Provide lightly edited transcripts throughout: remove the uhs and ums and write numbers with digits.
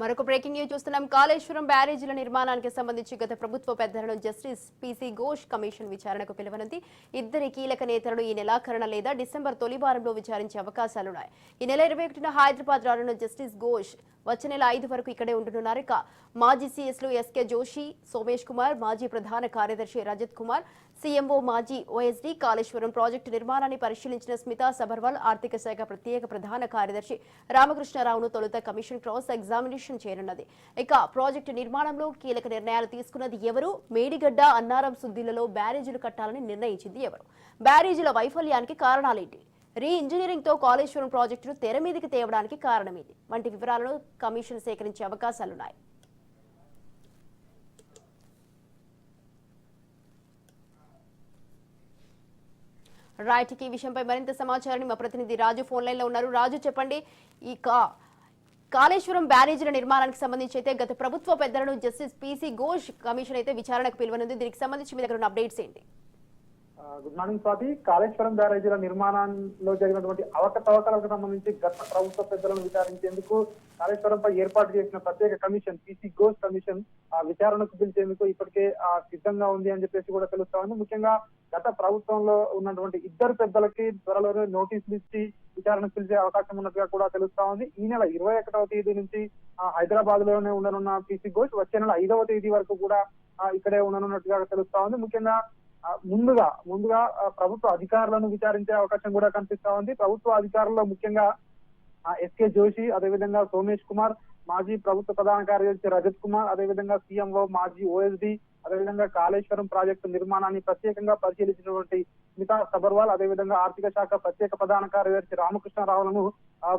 మరొక breaking news చూస్తున్నాం. కాళేశ్వరం బ్యారేజీల నిర్మాణానికి సంబంధించి గత ప్రభుత్వ పెద్దలను జస్టిస్ పీసీ ఘోష్ కమిషన్ విచారణకు పిలువనుంది. ఇద్దరి కీలక నేతలను ఈ నెలాఖరున లేదా డిసెంబర్ తొలి వారంలో విచారించే అవకాశాలున్నాయి. ఈ నెల 21న హైదరాబాద్ రానున్న జస్టిస్ ఘోష్ వచ్చే నెల 5 వరకు ఇక్కడే ఉంటున్నారు. ఇక మాజీ సీఎస్లు ఎస్కే జోషి, సోమేష్ కుమార్, మాజీ ప్రధాన కార్యదర్శి రజత్ కుమార్, సీఎంఓ మాజీ ఓఎస్డీ, కాళేశ్వరం ప్రాజెక్టు నిర్మాణాన్ని పరిశీలించిన స్మితా సబర్వాల్, ఆర్థిక శాఖ ప్రత్యేక ప్రధాన కార్యదర్శి రామకృష్ణరావును తొలుత కమిషన్ క్రాస్ ఎగ్జామినేషన్ చేయనున్నది. ఇక ప్రాజెక్టు నిర్మాణంలో కీలక నిర్ణయాలు తీసుకున్నది ఎవరు? మేడిగడ్డ, అన్నారం సుద్దిలలో బ్యారేజీలు కట్టాలని నిర్ణయించింది ఎవరు? బ్యారేజీల వైఫల్యానికి కారణాలేంటి? రీ ఇంజనీరింగ్ తో కాళేశ్వరం ప్రాజెక్టును తెర మీదకి తేవడానికి కారణమేది వంటి వివరాలను కమిషన్ సేకరించే అవకాశాలున్నాయి. రైట్, ఈ విషయంపై మరింత సమాచారాన్ని మా ప్రతినిధి రాజు ఫోన్ లైన్ లో ఉన్నారు. రాజు, చెప్పండి, ఈ కాళేశ్వరం బ్యారేజీల నిర్మాణానికి సంబంధించి అయితే గత ప్రభుత్వ పెద్దలను జస్టిస్ పీసీ ఘోష్ కమిషన్ అయితే విచారణకు పిలువనుంది. దీనికి సంబంధించి మీ దగ్గర ఉన్న అప్డేట్స్ ఏంటి? Good morning Swathi. కాళేశ్వరం బ్యారేజీల నిర్మాణంలో జరిగినటువంటి అవకతవకలకు సంబంధించి గత ప్రభుత్వ పెద్దలను విచారించేందుకు కాళేశ్వరంపై ఏర్పాటు చేసిన ప్రత్యేక కమిషన్ పీసీ ఘోష్ కమిషన్ విచారణకు పిలిచేందుకు ఇప్పటికే సిద్ధంగా ఉంది అని చెప్పేసి కూడా తెలుస్తా ఉంది. ముఖ్యంగా గత ప్రభుత్వంలో ఉన్నటువంటి ఇద్దరు పెద్దలకి త్వరలోనే నోటీసులు ఇచ్చి విచారణకు పిలిచే అవకాశం ఉన్నట్టుగా కూడా తెలుస్తా ఉంది. ఈ నెల 21వ తేదీ నుంచి హైదరాబాద్ లోనే ఉండనున్న పీసీ ఘోష్ వచ్చే నెల 5వ తేదీ వరకు కూడా ఇక్కడే ఉండనున్నట్టుగా తెలుస్తా ఉంది. ముఖ్యంగా ముందుగా ప్రభుత్వ అధికారులను విచారించే అవకాశం కూడా కనిపిస్తా ఉంది. ప్రభుత్వ అధికారుల్లో ముఖ్యంగా ఎస్కే జోషి, అదేవిధంగా సోమేష్ కుమార్, మాజీ ప్రభుత్వ ప్రధాన కార్యదర్శి రజత్ కుమార్, అదేవిధంగా సీఎంఓ, మాజీ ఓఎస్డీ, అదేవిధంగా కాళేశ్వరం ప్రాజెక్టు నిర్మాణాన్ని ప్రత్యేకంగా పరిశీలించినటువంటి స్మితా సబర్వాల్, అదేవిధంగా ఆర్థిక శాఖ ప్రత్యేక ప్రధాన కార్యదర్శి రామకృష్ణరావులను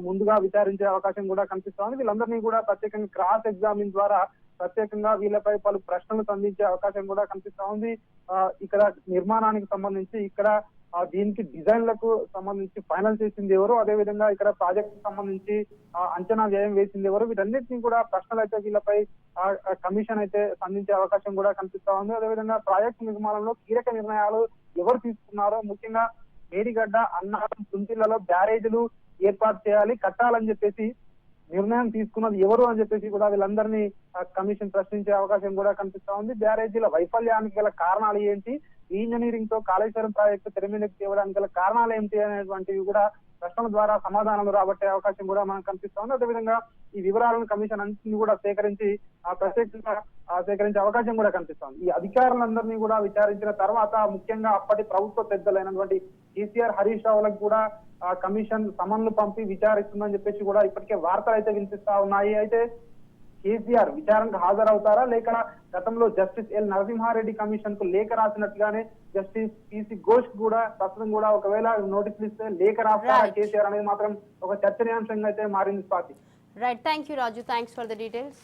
ముందుగా విచారించే అవకాశం కూడా కనిపిస్తా ఉంది. వీళ్ళందరినీ కూడా ప్రత్యేకంగా క్రాస్ ఎగ్జామిన్ ద్వారా ప్రత్యేకంగా వీళ్ళపై పలు ప్రశ్నలు సంధించే అవకాశం కూడా కనిపిస్తా ఉంది. ఇక్కడ నిర్మాణానికి సంబంధించి ఇక్కడ దీనికి డిజైన్లకు సంబంధించి ఫైనల్ చేసింది ఎవరు, అదేవిధంగా ఇక్కడ ప్రాజెక్ట్ సంబంధించి అంచనా వ్యయం వేసింది ఎవరు, వీటన్నిటిని కూడా ప్రశ్నలు అయితే వీళ్ళపై కమిషన్ అయితే సంధించే అవకాశం కూడా కనిపిస్తా ఉంది. అదేవిధంగా ప్రాజెక్టు నిర్మాణంలో కీలక నిర్ణయాలు ఎవరు తీసుకున్నారో, ముఖ్యంగా మేడిగడ్డ, అన్నారం, సుంతిళ్లలో బ్యారేజీలు ఏర్పాటు చేయాలి, కట్టాలని చెప్పేసి నిర్ణయం తీసుకున్నది ఎవరు అని చెప్పేసి కూడా వీళ్ళందరినీ కమిషన్ ప్రశ్నించే అవకాశం కూడా కనిపిస్తా ఉంది. బ్యారేజీల వైఫల్యానికి గల కారణాలు ఏంటి, ఈ ఇంజనీరింగ్ తో కాళేశ్వరం ప్రాజెక్టు తెర మీదకి తేవడానికి గల కారణాలు ఏమిటి అనేటువంటివి కూడా ప్రశ్నల ద్వారా సమాధానాలు రాబట్టే అవకాశం కూడా మనకు కనిపిస్తా ఉంది. అదేవిధంగా ఈ వివరాలను కమిషన్ అన్నింటినీ కూడా సేకరించే అవకాశం కూడా కనిపిస్తోంది. ఈ అధికారులందరినీ కూడా విచారించిన తర్వాత ముఖ్యంగా అప్పటి ప్రభుత్వ పెద్దలైనటువంటి కేసీఆర్, హరీష్ రావులకు కూడా కమిషన్ సమన్లు పంపి విచారిస్తుందని చెప్పేసి కూడా ఇప్పటికే వార్తలు అయితే వినిపిస్తా ఉన్నాయి. అయితే కేసీఆర్ విచారణకు హాజరవుతారా, లేక గతంలో జస్టిస్ ఎల్ నరసింహారెడ్డి కమిషన్ కు లేఖ రాసినట్టుగానే జస్టిస్ పీసీ ఘోష్ కూడా ప్రస్తుతం కూడా ఒకవేళ నోటీసులు ఇస్తే లేఖ రాస్తారా కేసీఆర్ అనేది మాత్రం ఒక చర్చనీయాంశంగా అయితే మారింది Swathi. Right, thank you Raju, thanks for the details.